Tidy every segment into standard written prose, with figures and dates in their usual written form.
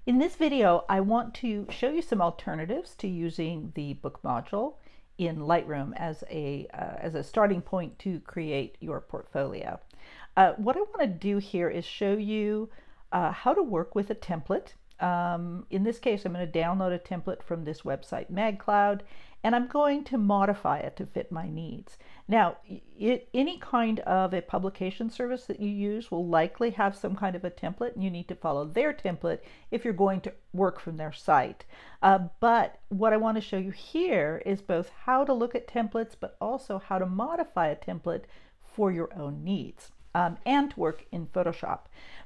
In this video, I want to show you some alternatives to using the book module in Lightroom as a starting point to create your portfolio. What I want to do here is show you how to work with a template. In this case, I'm going to download a template from this website, MagCloud, and I'm going to modify it to fit my needs. Now, any kind of a publication service that you use will likely have some kind of a template, and you need to follow their template if you're going to work from their site. But what I want to show you here is both how to look at templates, but also how to modify a template for your own needs. And to work in Photoshop.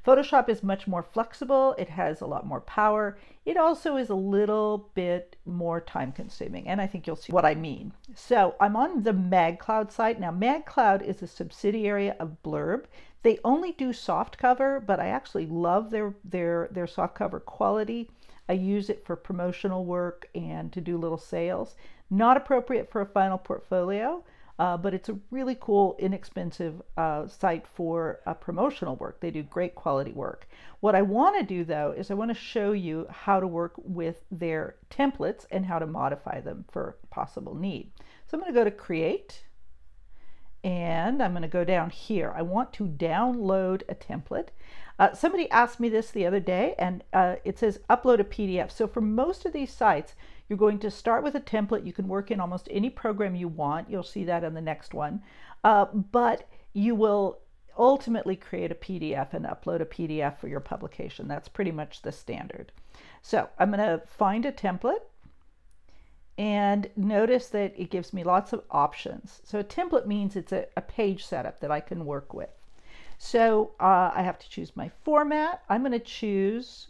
Photoshop is much more flexible, it has a lot more power, it also is a little bit more time consuming, and I think you'll see what I mean. So I'm on the MagCloud site. Now MagCloud is a subsidiary of Blurb. They only do soft cover, but I actually love their soft cover quality. I use it for promotional work and to do little sales. Not appropriate for a final portfolio. But it's a really cool, inexpensive site for promotional work. They do great quality work. What I want to do, though, is I want to show you how to work with their templates and how to modify them for possible need. So I'm going to go to Create, and I'm going to go down here. I want to download a template. Somebody asked me this the other day, and it says upload a PDF. So for most of these sites, you're going to start with a template. You can work in almost any program you want. You'll see that in the next one. But you will ultimately create a PDF and upload a PDF for your publication. That's pretty much the standard. So I'm going to find a template. And notice that it gives me lots of options. So a template means it's a page setup that I can work with. So I have to choose my format. I'm going to choose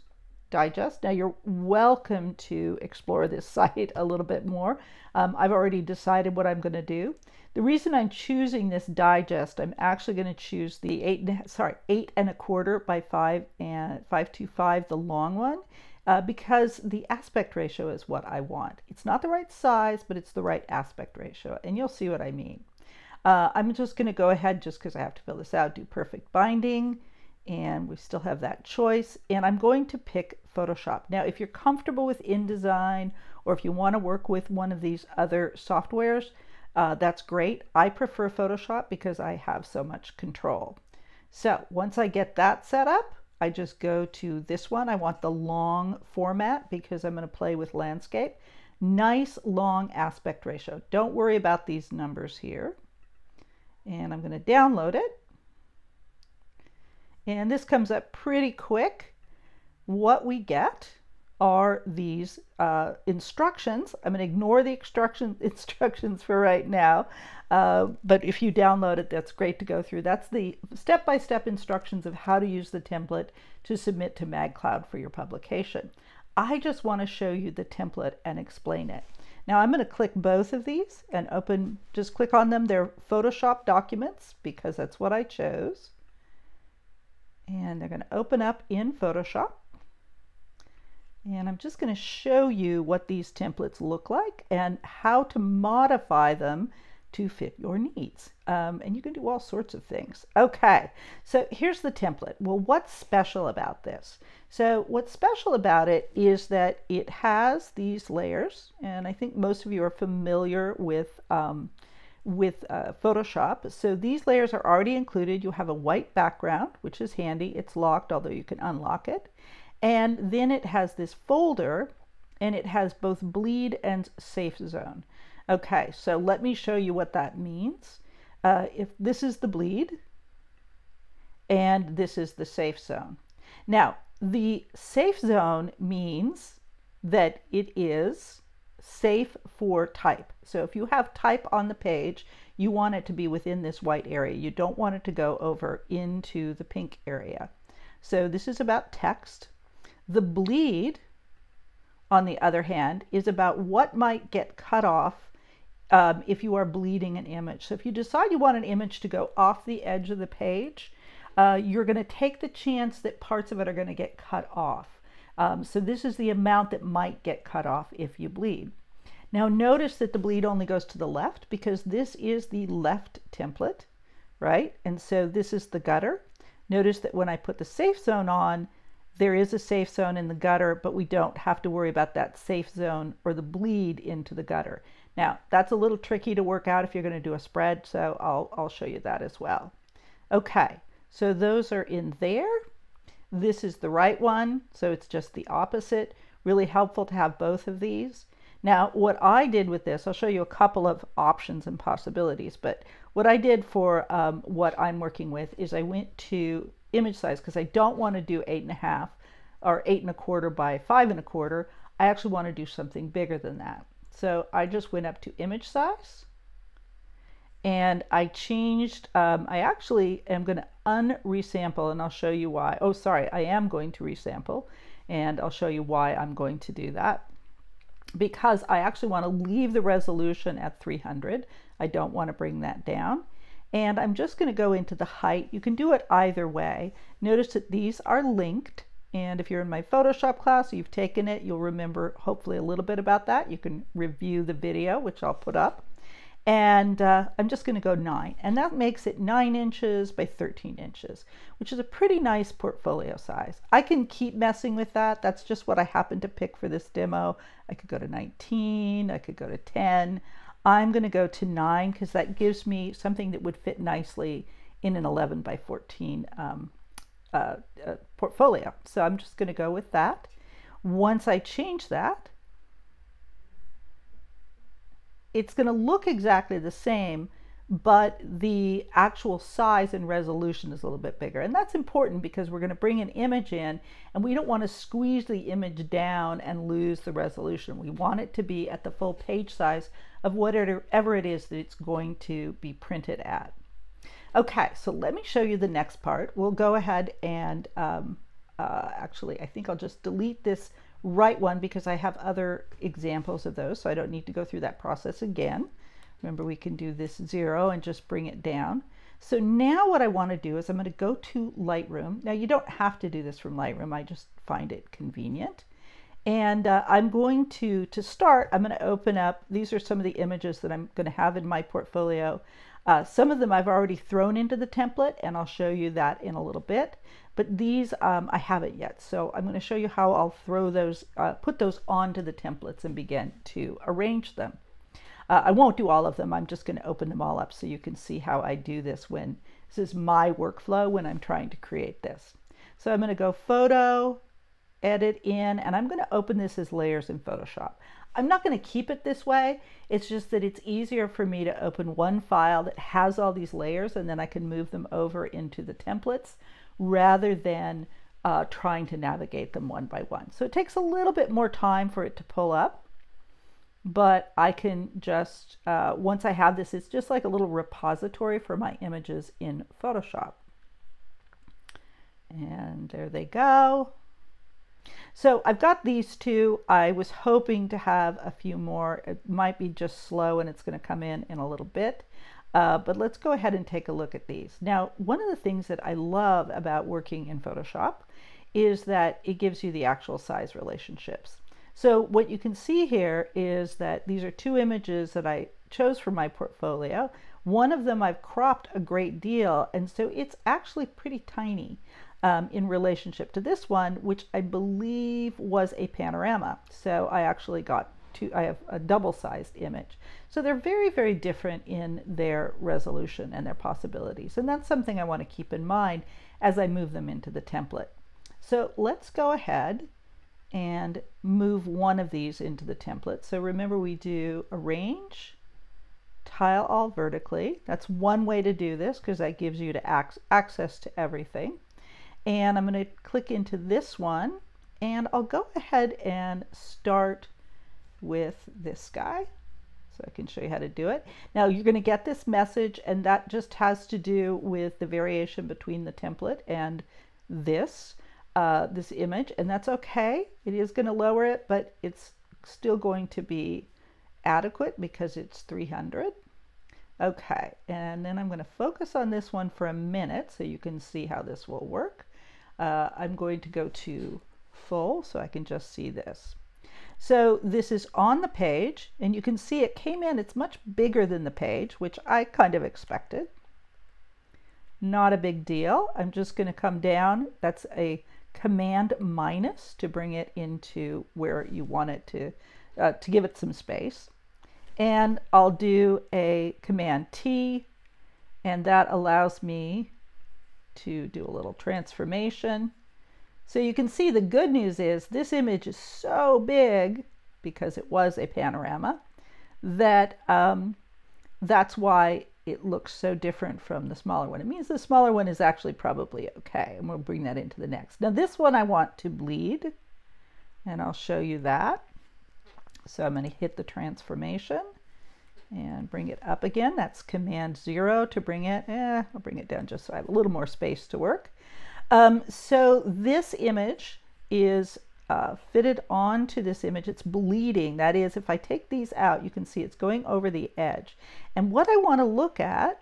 Digest. Now you're welcome to explore this site a little bit more. I've already decided what I'm going to do. The reason I'm choosing this Digest, I'm actually going to choose the 8.25 by 5.25, the long one, because the aspect ratio is what I want. It's not the right size, but it's the right aspect ratio, and you'll see what I mean. I'm just going to go ahead, just because I have to fill this out, do perfect binding. And we still have that choice, and I'm going to pick Photoshop. Now, if you're comfortable with InDesign, or if you want to work with one of these other softwares, that's great. I prefer Photoshop because I have so much control. So once I get that set up, I just go to this one. I want the long format because I'm going to play with landscape. Nice long aspect ratio. Don't worry about these numbers here. And I'm going to download it. And this comes up pretty quick. What we get are these instructions. I'm going to ignore the instructions for right now, but if you download it, that's great to go through. That's the step-by-step instructions of how to use the template to submit to MagCloud for your publication. I just want to show you the template and explain it. Now I'm going to click both of these and just click on them. They're Photoshop documents because that's what I chose. And they're going to open up in Photoshop. And I'm just going to show you what these templates look like and how to modify them to fit your needs. And you can do all sorts of things. Okay, so here's the template. Well, what's special about this? So what's special about it is that it has these layers, and I think most of you are familiar with Photoshop. So these layers are already included. You have a white background, which is handy. It's locked, although you can unlock it. And then it has this folder, and it has both bleed and safe zone. Okay, so let me show you what that means. If this is the bleed, and this is the safe zone. Now, the safe zone means that it is safe for type. So if you have type on the page, you want it to be within this white area. You don't want it to go over into the pink area. So this is about text. The bleed, on the other hand, is about what might get cut off if you are bleeding an image. So if you decide you want an image to go off the edge of the page, you're going to take the chance that parts of it are going to get cut off. So this is the amount that might get cut off if you bleed. Now notice that the bleed only goes to the left because this is the left template, right? And so this is the gutter. Notice that when I put the safe zone on, there is a safe zone in the gutter, but we don't have to worry about that safe zone or the bleed into the gutter. Now, that's a little tricky to work out if you're going to do a spread, so I'll show you that as well. Okay, so those are in there. This is the right one, so it's just the opposite. Really helpful to have both of these. Now, what I did with this, I'll show you a couple of options and possibilities, but what I did for what I'm working with is I went to image size because I don't want to do 8.5 or 8.25 by 5.25. I actually want to do something bigger than that. So I just went up to image size and I changed, I actually am going to unresample, and I'll show you why. Oh, sorry, I am going to resample, and I'll show you why I'm going to do that. Because I actually want to leave the resolution at 300. I don't want to bring that down. And I'm just going to go into the height. You can do it either way. Notice that these are linked. And if you're in my Photoshop class, or you've taken it, you'll remember hopefully a little bit about that. You can review the video, which I'll put up. And I'm just going to go 9. And that makes it 9 inches by 13 inches, which is a pretty nice portfolio size. I can keep messing with that. That's just what I happen to pick for this demo. I could go to 19. I could go to 10. I'm going to go to 9 because that gives me something that would fit nicely in an 11 by 14 portfolio. So I'm just going to go with that. Once I change that, it's going to look exactly the same, but the actual size and resolution is a little bit bigger. And that's important because we're going to bring an image in and we don't want to squeeze the image down and lose the resolution. We want it to be at the full page size of whatever it is that it's going to be printed at. Okay, so let me show you the next part. We'll go ahead and actually, I think I'll just delete this right one because I have other examples of those, so I don't need to go through that process again. Remember, we can do this 0 and just bring it down. So now what I want to do is I'm going to go to Lightroom. Now you don't have to do this from Lightroom, I just find it convenient. And I'm going to start, I'm going to open up, these are some of the images that I'm going to have in my portfolio. Some of them I've already thrown into the template, and I'll show you that in a little bit. But these I haven't yet, so I'm going to show you how I'll throw those, put those onto the templates and begin to arrange them. I won't do all of them. I'm just going to open them all up so you can see how I do this when this is my workflow when I'm trying to create this. So I'm going to go Photo, Edit in, and I'm going to open this as layers in Photoshop. I'm not going to keep it this way. It's just that it's easier for me to open one file that has all these layers and then I can move them over into the templates rather than trying to navigate them one by one. So it takes a little bit more time for it to pull up, but I can just, once I have this, it's just like a little repository for my images in Photoshop. And there they go. So I've got these two. I was hoping to have a few more. It might be just slow and it's going to come in a little bit. But let's go ahead and take a look at these. Now, one of the things that I love about working in Photoshop is that it gives you the actual size relationships. So what you can see here is that these are two images that I chose for my portfolio. One of them I've cropped a great deal, and so it's actually pretty tiny in relationship to this one, which I believe was a panorama. So I actually got I have a double-sized image. So they're very, very different in their resolution and their possibilities. And that's something I want to keep in mind as I move them into the template. So let's go ahead and move one of these into the template. So remember, we do Arrange, Tile All vertically. That's one way to do this because that gives you access to everything. And I'm going to click into this one, and I'll go ahead and start with this guy so I can show you how to do it. Now you're going to get this message, and that just has to do with the variation between the template and this this image, and that's okay. It is going to lower it, but it's still going to be adequate because it's 300. Okay, and then I'm going to focus on this one for a minute so you can see how this will work. I'm going to go to full so I can just see this. So this is on the page, and you can see it came in, it's much bigger than the page, which I kind of expected. Not a big deal. I'm just going to come down. That's a Command minus to bring it into where you want it to give it some space. And I'll do a Command T, and that allows me to do a little transformation. So you can see the good news is this image is so big, because it was a panorama, that that's why it looks so different from the smaller one. It means the smaller one is actually probably okay, and we'll bring that into the next. Now this one I want to bleed, and I'll show you that. So I'm going to hit the transformation and bring it up again. That's Command 0 to bring it, I'll bring it down just so I have a little more space to work. So this image is fitted onto this image. It's bleeding. That is, if I take these out, you can see it's going over the edge. And what I want to look at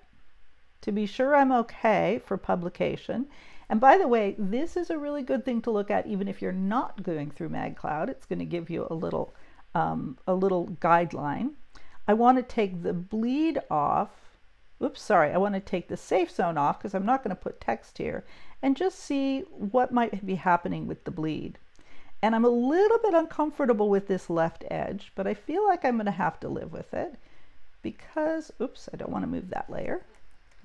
to be sure I'm okay for publication, and by the way, this is a really good thing to look at even if you're not going through MagCloud. It's going to give you a little guideline. I want to take the bleed off. Oops, sorry. I want to take the safe zone off because I'm not going to put text here, and just see what might be happening with the bleed. And I'm a little bit uncomfortable with this left edge, but I feel like I'm going to have to live with it because, oops, I don't want to move that layer.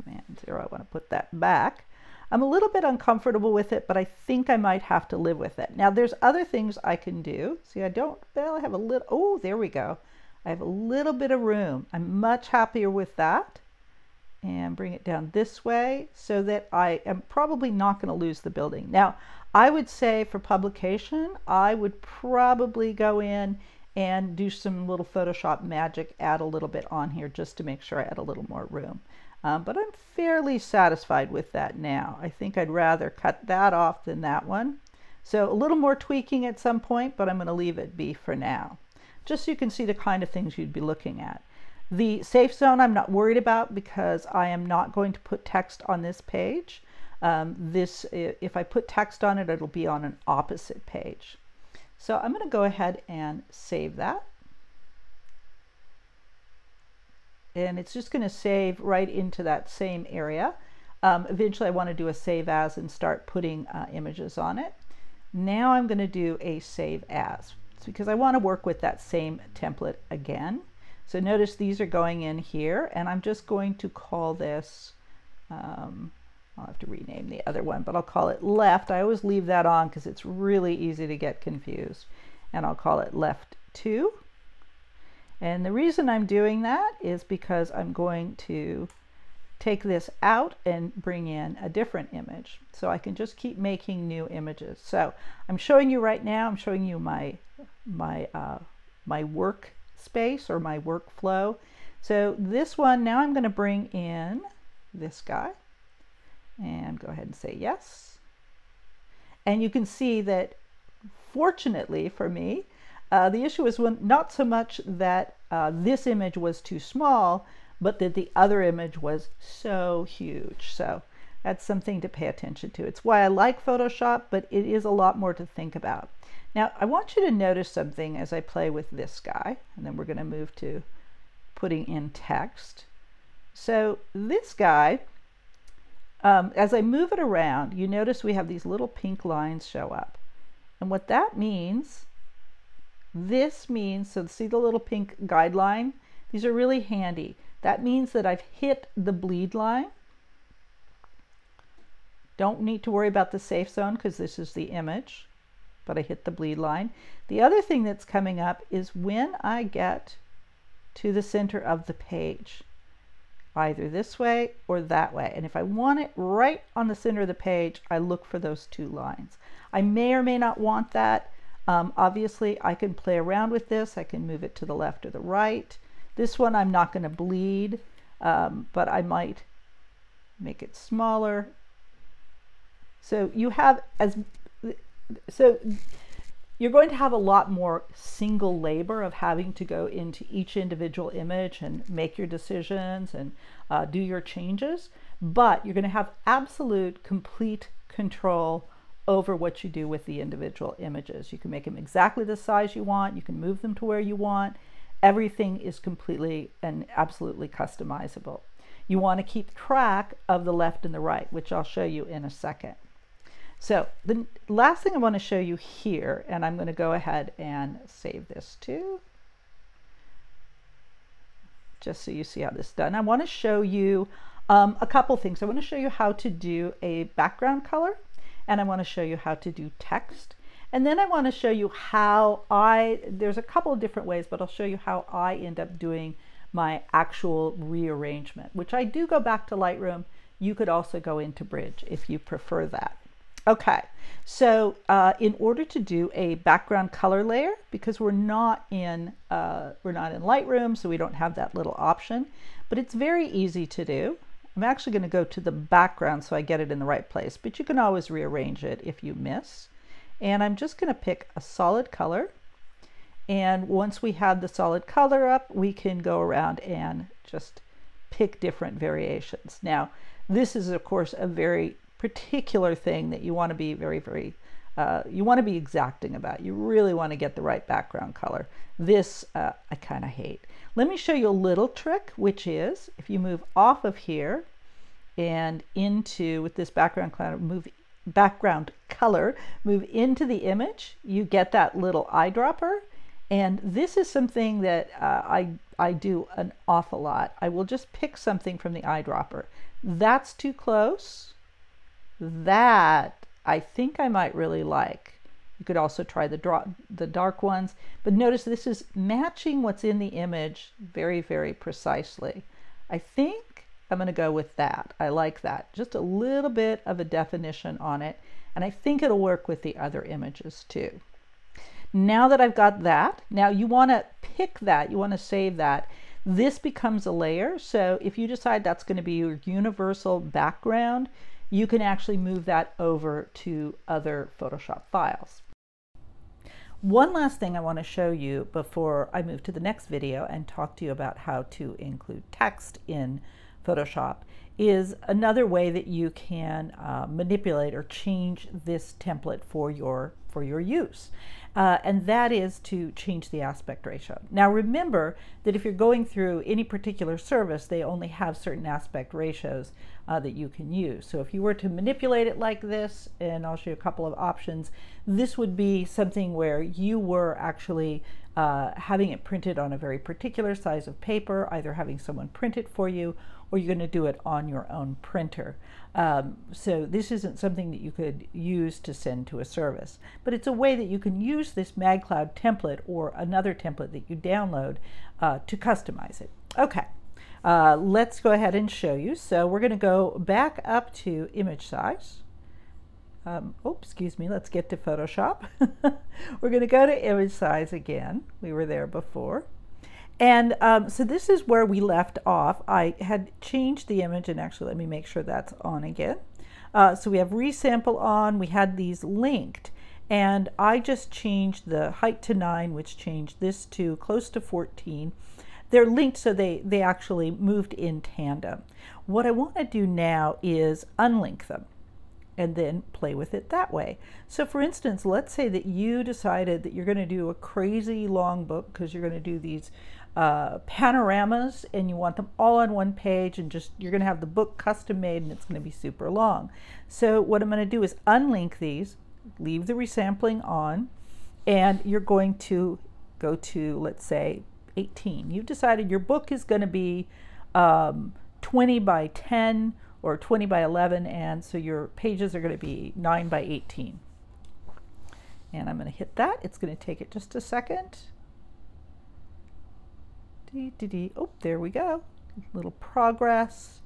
Command 0, I want to put that back. I'm a little bit uncomfortable with it, but I think I might have to live with it. Now there's other things I can do. See, I have a little, oh, there we go. I have a little bit of room. I'm much happier with that. And bring it down this way so that I am probably not going to lose the building. Now, I would say for publication, I would probably go in and do some little Photoshop magic, add a little bit on here just to make sure I add a little more room. But I'm fairly satisfied with that now. I think I'd rather cut that off than that one. So a little more tweaking at some point, but I'm going to leave it be for now. Just so you can see the kind of things you'd be looking at. The safe zone I'm not worried about because I am not going to put text on this page. If I put text on it, it'll be on an opposite page. So I'm going to go ahead and save that. And it's just going to save right into that same area. Eventually I want to do a save as and start putting images on it. Now I'm going to do a save as. It's because I want to work with that same template again. So notice these are going in here, and I'm just going to call this, I'll have to rename the other one, but I'll call it left. I always leave that on because it's really easy to get confused. And I'll call it left 2. And the reason I'm doing that is because I'm going to take this out and bring in a different image. So I can just keep making new images. So I'm showing you right now, I'm showing you my work space or my workflow. So this one, now I'm going to bring in this guy and go ahead and say yes. And you can see that fortunately for me, the issue was not so much that this image was too small, but that the other image was so huge. So that's something to pay attention to. It's why I like Photoshop, but it is a lot more to think about. Now, I want you to notice something as I play with this guy, and then we're going to move to putting in text. So this guy, as I move it around, you notice we have these little pink lines show up. And what that means, so see the little pink guideline? These are really handy. That means that I've hit the bleed line. Don't need to worry about the safe zone because this is the image, but I hit the bleed line. The other thing that's coming up is when I get to the center of the page, either this way or that way. And if I want it right on the center of the page, I look for those two lines. I may or may not want that. Obviously, I can play around with this. I can move it to the left or the right. This one I'm not going to bleed, but I might make it smaller. So you have you're going to have a lot more single labor of having to go into each individual image and make your decisions and do your changes, but you're going to have absolute complete control over what you do with the individual images. You can make them exactly the size you want. You can move them to where you want. Everything is completely and absolutely customizable. You want to keep track of the left and the right, which I'll show you in a second. So the last thing I want to show you here, and I'm going to go ahead and save this too, just so you see how this is done. I want to show you a couple things. I want to show you how to do a background color, and I want to show you how to do text. And then I want to show you how there's a couple of different ways, but I'll show you how I end up doing my actual rearrangement, which I do go back to Lightroom. You could also go into Bridge if you prefer that. Okay, so in order to do a background color layer, because we're not in Lightroom, so we don't have that little option, but it's very easy to do. I'm actually going to go to the background so I get it in the right place, but you can always rearrange it if you miss. And I'm just going to pick a solid color. And once we have the solid color up, we can go around and just pick different variations. Now, this is of course a very particular thing that you want to be you want to be exacting about. You really want to get the right background color. This I kind of hate. Let me show you a little trick, which is if you move off of here and into, with this background color, move into the image, you get that little eyedropper. And this is something that I do an awful lot. I will just pick something from the eyedropper. That's too close. That I think I might really like. You could also try the dark ones, but notice this is matching what's in the image very, very precisely. I think I'm going to go with that. I like that. Just a little bit of a definition on it, and I think it'll work with the other images too. Now that I've got that, now you want to pick that, you want to save that. This becomes a layer, so if you decide that's going to be your universal background, you can actually move that over to other Photoshop files. One last thing I want to show you before I move to the next video and talk to you about how to include text in Photoshop is another way that you can manipulate or change this template for your use. And that is to change the aspect ratio. Now remember that if you're going through any particular service, they only have certain aspect ratios that you can use. So if you were to manipulate it like this, and I'll show you a couple of options, this would be something where you were actually having it printed on a very particular size of paper, either having someone print it for you, or you're going to do it on your own printer. So this isn't something that you could use to send to a service, but it's a way that you can use this MagCloud template or another template that you download to customize it. Okay, let's go ahead and show you. So we're going to go back up to image size. Oh, excuse me, let's get to Photoshop. We're going to go to image size again. We were there before. And so this is where we left off. I had changed the image, and actually let me make sure that's on again. So we have resample on, we had these linked, and I just changed the height to 9, which changed this to close to 14. They're linked so they actually moved in tandem. What I want to do now is unlink them and then play with it that way. So for instance, let's say that you decided that you're going to do a crazy long book because you're going to do these panoramas and you want them all on one page, and just you're going to have the book custom made and it's going to be super long. So what I'm going to do is unlink these, leave the resampling on, and you're going to go to, let's say, 18. You've decided your book is going to be 20 by 10 or 20 by 11, and so your pages are going to be 9 by 18. And I'm going to hit that. It's going to take it just a second. Oh, there we go. Little progress.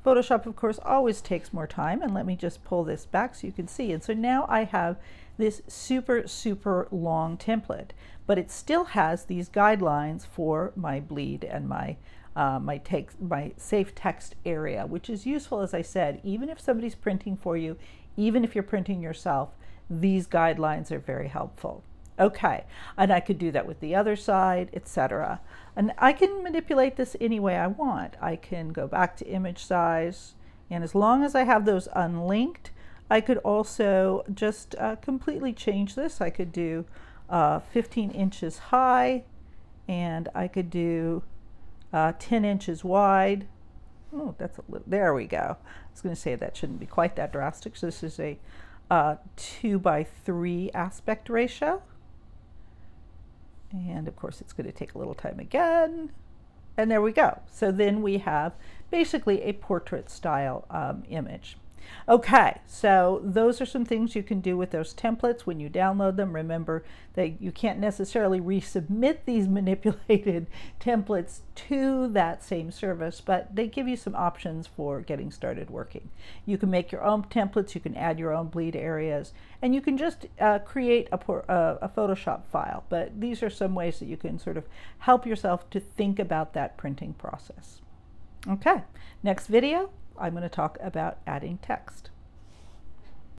Photoshop, of course, always takes more time, and let me just pull this back so you can see. And so now I have this super, super long template, but it still has these guidelines for my bleed and my my safe text area, which is useful, as I said, even if somebody's printing for you, even if you're printing yourself, these guidelines are very helpful. Okay, and I could do that with the other side, etc. And I can manipulate this any way I want. I can go back to image size, and as long as I have those unlinked, I could also just completely change this. I could do 15 inches high, and I could do 10 inches wide. Oh, that's a little, there we go. I was going to say that shouldn't be quite that drastic. So this is a 2:3 aspect ratio. And of course it's going to take a little time again. And there we go. So then we have basically a portrait style image. Okay, so those are some things you can do with those templates when you download them. Remember that you can't necessarily resubmit these manipulated templates to that same service, but they give you some options for getting started working. You can make your own templates, you can add your own bleed areas, and you can just create a Photoshop file. But these are some ways that you can sort of help yourself to think about that printing process. Okay, next video, I'm going to talk about adding text.